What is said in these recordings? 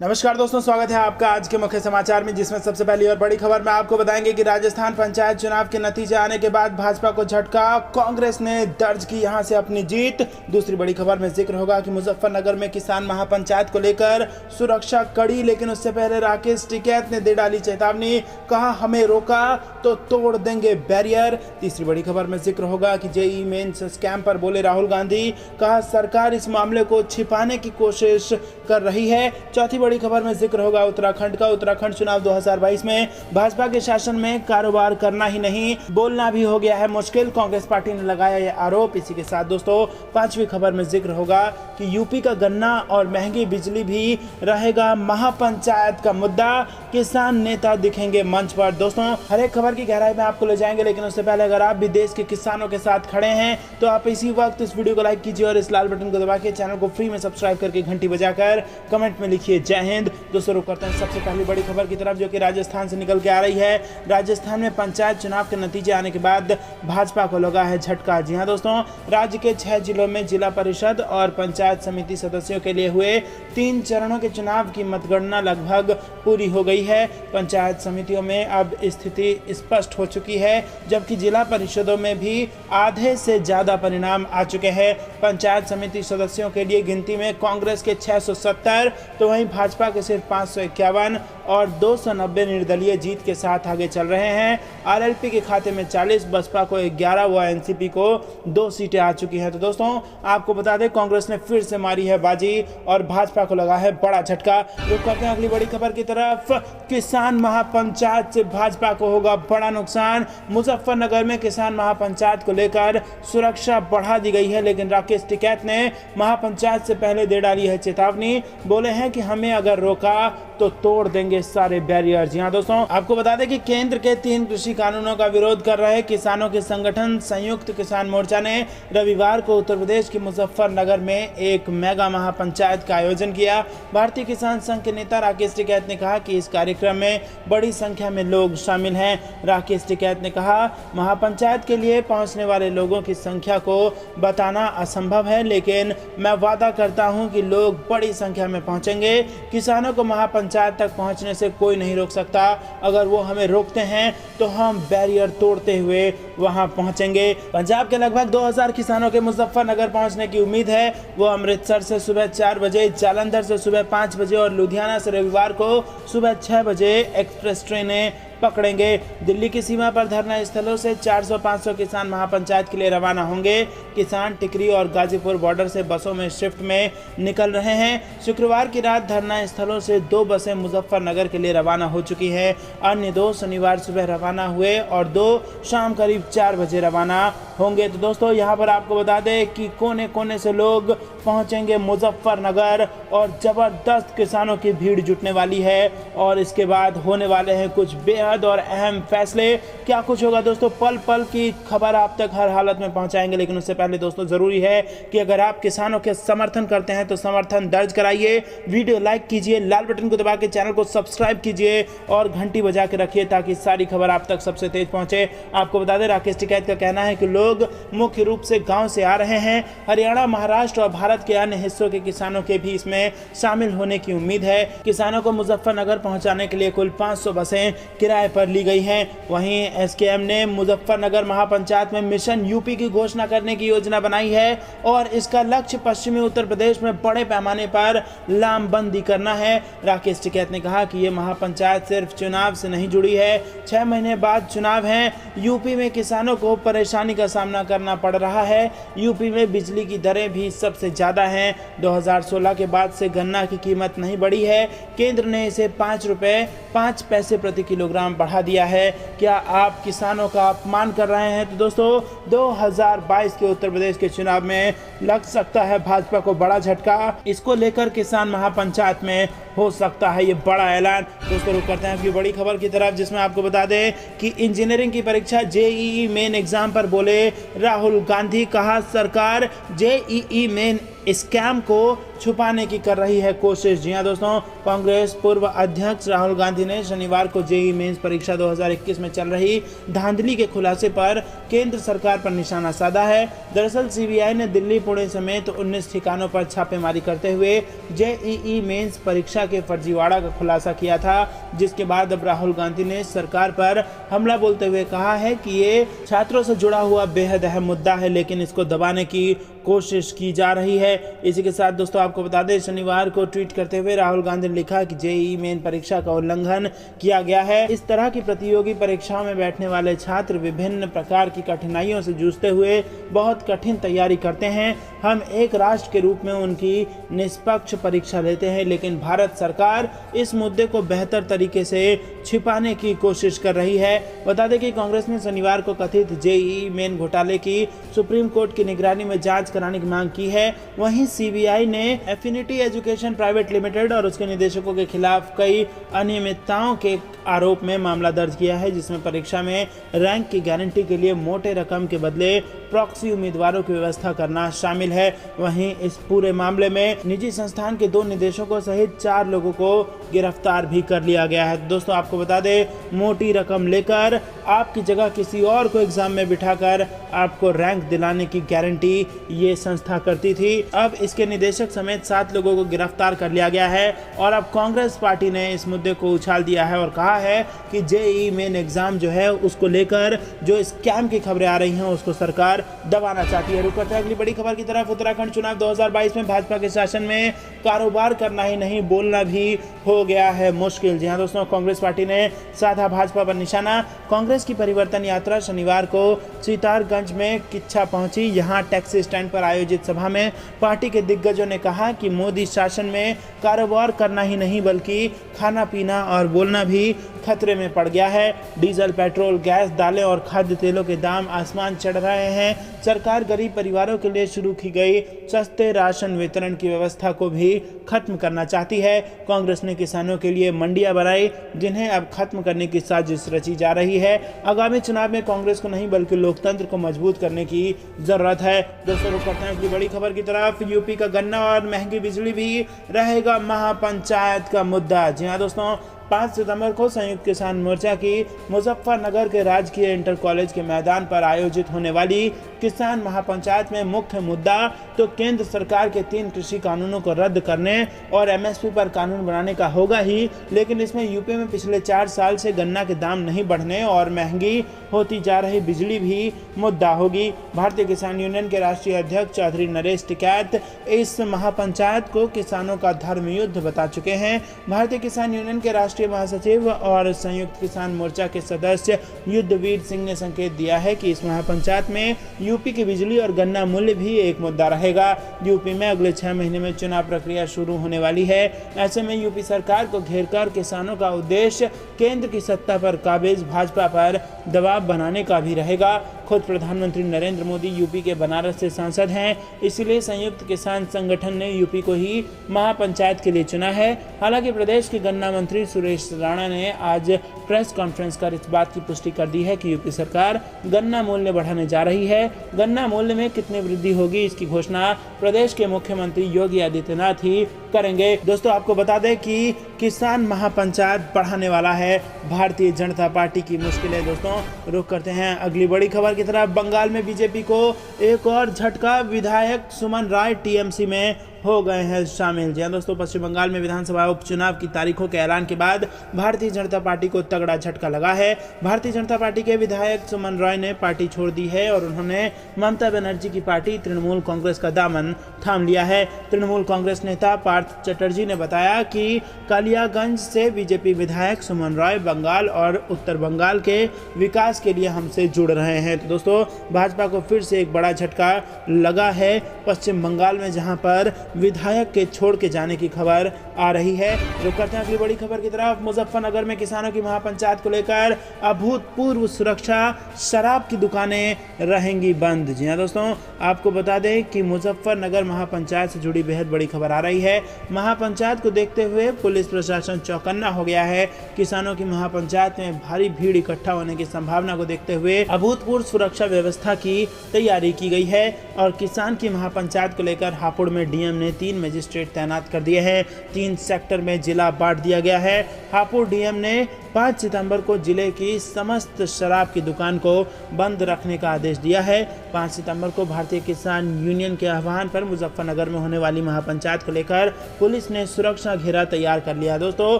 नमस्कार दोस्तों, स्वागत है आपका आज के मुख्य समाचार में, जिसमें सबसे पहली और बड़ी खबर में आपको बताएंगे कि राजस्थान पंचायत चुनाव के नतीजे आने के बाद भाजपा को झटका, कांग्रेस ने दर्ज की यहां से अपनी जीत। दूसरी बड़ी खबर में जिक्र होगा कि मुजफ्फरनगर में किसान महापंचायत को लेकर सुरक्षा कड़ी, लेकिन उससे पहले राकेश टिकैत ने दे डाली चेतावनी, कहा हमें रोका तो तोड़ देंगे बैरियर। तीसरी बड़ी खबर में जिक्र होगा कि जेईई मेंस स्कैम पर बोले राहुल गांधी, कहा सरकार इस मामले को छिपाने की कोशिश कर रही है। चौथी बड़ी खबर में जिक्र होगा उत्तराखंड का। उत्तराखंड चुनाव 2022 में भाजपा के शासन में कारोबार करना ही नहीं, बोलना भी हो गया है मुश्किल, कांग्रेस पार्टी ने लगाया यह आरोप। इसी के साथ दोस्तों पांचवी खबर में जिक्र होगा कि यूपी का गन्ना और महंगी बिजली भी रहेगा महापंचायत का मुद्दा, किसान नेता दिखेंगे मंच पर। दोस्तों हर एक खबर की गहराई में आपको ले जाएंगे, लेकिन उससे पहले अगर आप भी देश के किसानों के साथ खड़े हैं तो आप इसी वक्त इस वीडियो को लाइक कीजिए और इस लाल बटन को दबा के चैनल को फ्री में सब्सक्राइब करके घंटी बजाकर कमेंट में लिखिए जय हिंद। दोस्तों रुक करते हैं सबसे पहली बड़ी खबर की तरफ, जो कि राजस्थान से निकल के आ रही है। राजस्थान में पंचायत चुनाव के नतीजे आने के बाद भाजपा को लगा है झटका। जी हां दोस्तों, राज्य के 6 जिलों में जिला परिषद और पंचायत समिति सदस्यों के लिए हुए 3 चरणों के चुनाव की मतगणना लगभग पूरी हो गई है। पंचायत समितियों में अब स्थिति स्पष्ट हो चुकी है, जबकि जिला परिषदों में भी आधे से ज्यादा परिणाम आ चुके हैं। पंचायत समिति सदस्यों के लिए गिनती में कांग्रेस के 670 तो वहीं भाजपा के सिर्फ 551 और 290 निर्दलीय जीत के साथ आगे चल रहे हैं। आरएलपी के खाते में 40, बसपा को 11 व एनसीपी को 2 सीटें आ चुकी हैं। तो दोस्तों आपको बता दें, कांग्रेस ने फिर से मारी है बाजी और भाजपा को लगा है बड़ा झटका। रुक करते हैं अगली बड़ी खबर की तरफ। किसान महापंचायत से भाजपा को होगा बड़ा नुकसान। मुजफ्फरनगर में किसान महापंचायत को लेकर सुरक्षा बढ़ा दी गई है, लेकिन राकेश टिकैत ने महापंचायत से पहले दे डाली है चेतावनी, बोले हैं कि हमें अगर रोका तो तोड़ देंगे सारे बैरियर। जी हां दोस्तों, आपको बता दें कि केंद्र के 3 कृषि कानूनों का विरोध कर रहे किसानों के संगठन संयुक्त किसान मोर्चा ने रविवार को उत्तर प्रदेश के मुजफ्फरनगर में एक मेगा महापंचायत का आयोजन किया। भारतीय किसान संघ के नेता राकेश टिकैत ने कहा कि इस कार्यक्रम में बड़ी संख्या में लोग शामिल हैं। राकेश टिकैत ने कहा, महापंचायत के लिए पहुंचने वाले लोगों की संख्या को बताना असंभव है, लेकिन मैं वादा करता हूं कि लोग बड़ी संख्या में पहुंचेंगे। किसानों को महापंचायत तक पहुंचने से कोई नहीं रोक सकता। अगर वो हमें रोकते हैं तो हम बैरियर तोड़ते हुए वहां पहुंचेंगे। पंजाब के लगभग 2000 किसानों के मुजफ्फरनगर पहुंचने की उम्मीद है। वो अमृतसर से सुबह 4 बजे, जालंधर से सुबह 5 बजे और लुधियाना से रविवार को सुबह 6 बजे एक्सप्रेस ट्रेनें पकड़ेंगे। दिल्ली की सीमा पर धरना स्थलों से 400-500 किसान महापंचायत के लिए रवाना होंगे। किसान टिकरी और गाजीपुर बॉर्डर से बसों में शिफ्ट में निकल रहे हैं। शुक्रवार की रात धरना स्थलों से 2 बसें मुजफ्फरनगर के लिए रवाना हो चुकी हैं। अन्य 2 शनिवार सुबह रवाना हुए और 2 शाम करीब 4 बजे रवाना होंगे। तो दोस्तों यहाँ पर आपको बता दें कि कोने कोने से लोग पहुंचेंगे मुजफ्फरनगर और जबरदस्त किसानों की भीड़ जुटने वाली है और इसके बाद होने वाले हैं कुछ बेहद और अहम फैसले। क्या कुछ होगा दोस्तों, पल पल की खबर आप तक हर हालत में पहुंचाएंगे, लेकिन उससे पहले दोस्तों जरूरी है कि अगर आप किसानों के समर्थन करते हैं तो समर्थन दर्ज कराइए, वीडियो लाइक कीजिए, लाल बटन को दबा के चैनल को सब्सक्राइब कीजिए और घंटी बजा के रखिए ताकि सारी खबर आप तक सबसे तेज पहुंचे। आपको बता दें, राकेश टिकैत का कहना है कि लोग मुख्य रूप से गांव से आ रहे हैं। हरियाणा, महाराष्ट्र और भारत के अन्य हिस्सों के किसानों के भी इसमें शामिल होने की उम्मीद है। किसानों को मुजफ्फरनगर पहुंचाने के लिए कुल 500 बसें किराए पर ली गई हैं। वहीं एसकेएम ने मुजफ्फरनगर महापंचायत में मिशन यूपी की घोषणा करने की योजना बनाई है और इसका लक्ष्य पश्चिमी उत्तर प्रदेश में बड़े पैमाने पर लामबंदी करना है। राकेश टिकैत ने कहा कि ये महापंचायत सिर्फ चुनाव से नहीं जुड़ी है। 6 महीने बाद चुनाव है। यूपी में किसानों को परेशानी का सामना करना पड़ रहा है। यूपी में बिजली की दरें भी सबसे ज्यादा हैं। 2016 के बाद से गन्ना की कीमत नहीं बढ़ी है। केंद्र ने इसे 5 रुपए 5 पैसे प्रति किलोग्राम बढ़ा दिया है। क्या आप किसानों का अपमान कर रहे हैं? तो दोस्तों 2022 के उत्तर प्रदेश के चुनाव में लग सकता है भाजपा को बड़ा झटका। इसको लेकर किसान महापंचायत में हो सकता है ये बड़ा ऐलान। दोस्तों रुक करते हैं आपकी बड़ी खबर की तरफ, जिसमें आपको बता दें कि इंजीनियरिंग की परीक्षा जेईई मेन एग्जाम पर बोले राहुल गांधी, कहा सरकार जेईई मेन स्कैम को छुपाने की कर रही है कोशिश। जी हां दोस्तों, कांग्रेस पूर्व अध्यक्ष राहुल गांधी ने शनिवार को जेईई मेंस परीक्षा 2021 में चल रही धांधली के खुलासे पर केंद्र सरकार पर निशाना साधा है। दरअसल सीबीआई ने दिल्ली, पुणे समेत 19 ठिकानों पर छापेमारी करते हुए जेईई मेंस परीक्षा के फर्जीवाड़ा का खुलासा किया था, जिसके बाद अब राहुल गांधी ने सरकार पर हमला बोलते हुए कहा है कि ये छात्रों से जुड़ा हुआ बेहद अहम मुद्दा है, लेकिन इसको दबाने की कोशिश की जा रही है। इसी के साथ दोस्तों आपको बता दें, शनिवार को ट्वीट करते हुए राहुल गांधी ने लिखा कि जेईई मेन परीक्षा का उल्लंघन किया गया है। इस तरह की प्रतियोगी परीक्षाओं में बैठने वाले छात्र विभिन्न प्रकार की कठिनाइयों से जूझते हुए बहुत कठिन तैयारी करते हैं। हम एक राष्ट्र के रूप में उनकी निष्पक्ष परीक्षा लेते हैं, लेकिन भारत सरकार इस मुद्दे को बेहतर तरीके से छिपाने की कोशिश कर रही है। बता दें कि कांग्रेस ने शनिवार को कथित जेईई मेन घोटाले की सुप्रीम कोर्ट की निगरानी में जांच कराने की मांग की है। वहीं सीबीआई ने एफिनिटी एजुकेशन प्राइवेट लिमिटेड और उसके निदेशकों के खिलाफ कई अनियमितताओं के आरोप में मामला दर्ज किया है, जिसमें परीक्षा में रैंक की गारंटी के लिए मोटे रकम के बदले प्रॉक्सी उम्मीदवारों की व्यवस्था करना शामिल है। वहीं इस पूरे मामले में निजी संस्थान के 2 निदेशकों सहित 4 लोगों को गिरफ्तार भी कर लिया गया है। दोस्तों आपको बता दें, मोटी रकम लेकर आपकी जगह किसी और को एग्जाम में बिठाकर आपको रैंक दिलाने की गारंटी ये संस्था करती थी। अब इसके निदेशक समेत 7 लोगों को गिरफ्तार कर लिया गया है और अब कांग्रेस पार्टी ने इस मुद्दे को उछाल दिया है और कहा है कि जेईई मेन एग्जाम जो है उसको लेकर जो स्कैम की खबरें आ रही हैं उसको सरकार दबाना चाहती है। रुक करते हैं अगली बड़ी खबर की तरफ। उत्तराखंड चुनाव 2022 में भाजपा के शासन में कारोबार करना ही नहीं, बोलना भी हो गया है मुश्किल। जी हां दोस्तों, कांग्रेस पार्टी ने साधा भाजपा पर निशाना। कांग्रेस की परिवर्तन यात्रा शनिवार को सितारगंज में किच्छा पहुंची। यहां टैक्सी स्टैंड पर आयोजित सभा में पार्टी के दिग्गजों ने कहा कि मोदी शासन में कारोबार करना ही नहीं बल्कि खाना पीना और बोलना भी खतरे में पड़ गया है। डीजल, पेट्रोल, गैस, दालें और खाद्य तेलों के दाम आसमान चढ़ रहे हैं। सरकार गरीब परिवारों के लिए शुरू की गई सस्ते राशन वितरण की व्यवस्था को भी खत्म करना चाहती है। कांग्रेस ने किसानों के लिए मंडियां बनाई, जिन्हें अब खत्म करने की साजिश रची जा रही है। आगामी चुनाव में कांग्रेस को नहीं बल्कि लोकतंत्र को मजबूत करने की जरूरत है। दोस्तों रुक करते हैं अगली बड़ी खबर की तरफ। यूपी का गन्ना और महंगी बिजली भी रहेगा महापंचायत का मुद्दा। जी हाँ दोस्तों, 5 सितंबर को संयुक्त किसान मोर्चा की मुजफ्फरनगर के राजकीय इंटर कॉलेज के मैदान पर आयोजित होने वाली किसान महापंचायत में मुख्य मुद्दा तो केंद्र सरकार के 3 कृषि कानूनों को रद्द करने और एमएसपी पर कानून बनाने का होगा ही, लेकिन इसमें यूपी में पिछले 4 साल से गन्ना के दाम नहीं बढ़ने और महंगी होती जा रही बिजली भी मुद्दा होगी। भारतीय किसान यूनियन के राष्ट्रीय अध्यक्ष चौधरी नरेश टिकैत इस महापंचायत को किसानों का धर्म युद्ध बता चुके हैं। भारतीय किसान यूनियन के राष्ट्रीय महासचिव और संयुक्त किसान मोर्चा के सदस्य युद्धवीर सिंह ने संकेत दिया है कि इस महापंचायत में यूपी की बिजली और गन्ना मूल्य भी एक मुद्दा रहेगा। यूपी में अगले 6 महीने में चुनाव प्रक्रिया शुरू होने वाली है। ऐसे में यूपी सरकार को घेरकर किसानों का उद्देश्य केंद्र की सत्ता पर काबिज भाजपा पर दबाव बनाने का भी रहेगा। खुद प्रधानमंत्री नरेंद्र मोदी यूपी के बनारस से सांसद हैं, इसलिए संयुक्त किसान संगठन ने यूपी को ही महापंचायत के लिए चुना है। हालांकि प्रदेश के गन्ना मंत्री सुरेश राणा ने आज प्रेस कॉन्फ्रेंस कर इस बात की पुष्टि कर दी है कि यूपी सरकार गन्ना मूल्य बढ़ाने जा रही है। गन्ना मूल्य में कितनी वृद्धि होगी इसकी घोषणा प्रदेश के मुख्यमंत्री योगी आदित्यनाथ ही करेंगे। दोस्तों आपको बता दें कि किसान महापंचायत बढ़ाने वाला है भारतीय जनता पार्टी की मुश्किलें। दोस्तों रुक करते हैं अगली बड़ी खबर की तरफ। बंगाल में बीजेपी को एक और झटका, विधायक सुमन राय टीएमसी में हो गए हैं शामिल। जी दोस्तों, पश्चिम बंगाल में विधानसभा उपचुनाव की तारीखों के ऐलान के बाद भारतीय जनता पार्टी को तगड़ा झटका लगा है। भारतीय जनता पार्टी के विधायक सुमन राय ने पार्टी छोड़ दी है और उन्होंने ममता बनर्जी की पार्टी तृणमूल कांग्रेस का दामन थाम लिया है। तृणमूल कांग्रेस नेता पार्थ चटर्जी ने बताया कि कालियागंज से बीजेपी विधायक सुमन राय बंगाल और उत्तर बंगाल के विकास के लिए हमसे जुड़ रहे हैं। तो दोस्तों भाजपा को फिर से एक बड़ा झटका लगा है पश्चिम बंगाल में, जहां पर विधायक के छोड़ के जाने की खबर आ रही है। रुक करते हैं अगली बड़ी खबर की तरफ। मुजफ्फरनगर में किसानों की महापंचायत को लेकर अभूतपूर्व सुरक्षा, शराब की दुकानें रहेंगी बंद। जी हाँ दोस्तों, आपको बता दें कि मुजफ्फरनगर महापंचायत से जुड़ी बेहद बड़ी खबर आ रही है। महापंचायत को देखते हुए पुलिस प्रशासन चौकन्ना हो गया है। किसानों की महापंचायत में भारी भीड़ इकट्ठा होने की संभावना को देखते हुए अभूतपूर्व सुरक्षा व्यवस्था की तैयारी की गई है और किसान की महापंचायत को लेकर हापुड़ में डीएम ने 3 मजिस्ट्रेट तैनात कर दिए हैं। 3 सेक्टर में जिला बांट दिया गया है। हापुड़ डीएम ने 5 सितंबर को जिले की समस्त शराब की दुकान को बंद रखने का आदेश दिया है। 5 सितंबर को भारतीय किसान यूनियन के आह्वान पर मुजफ्फरनगर में होने वाली महापंचायत को लेकर पुलिस ने सुरक्षा घेरा तैयार कर लिया। दोस्तों,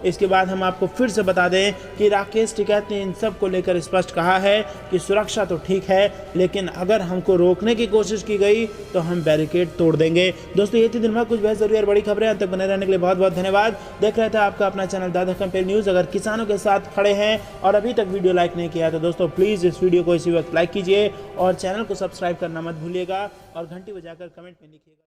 इसके बाद हम आपको फिर से बता दें कि राकेश टिकैत ने इन सब को लेकर स्पष्ट कहा है कि सुरक्षा तो ठीक है, लेकिन अगर हमको रोकने की कोशिश की गई तो हम बैरिकेड तोड़ देंगे। दोस्तों, ये थी दिन में कुछ बेहद जरूरी और बड़ी खबरें। अंत तक बने रहने के लिए बहुत बहुत धन्यवाद। देख रहे थे आपका अपना चैनल दादा कंपेयर न्यूज़। अगर किसानों के साथ खड़े हैं और अभी तक वीडियो लाइक नहीं किया तो दोस्तों प्लीज़ इस वीडियो को इसी वक्त लाइक कीजिए और चैनल को सब्सक्राइब करना मत भूलिएगा और घंटी बजाकर कमेंट में लिखिएगा।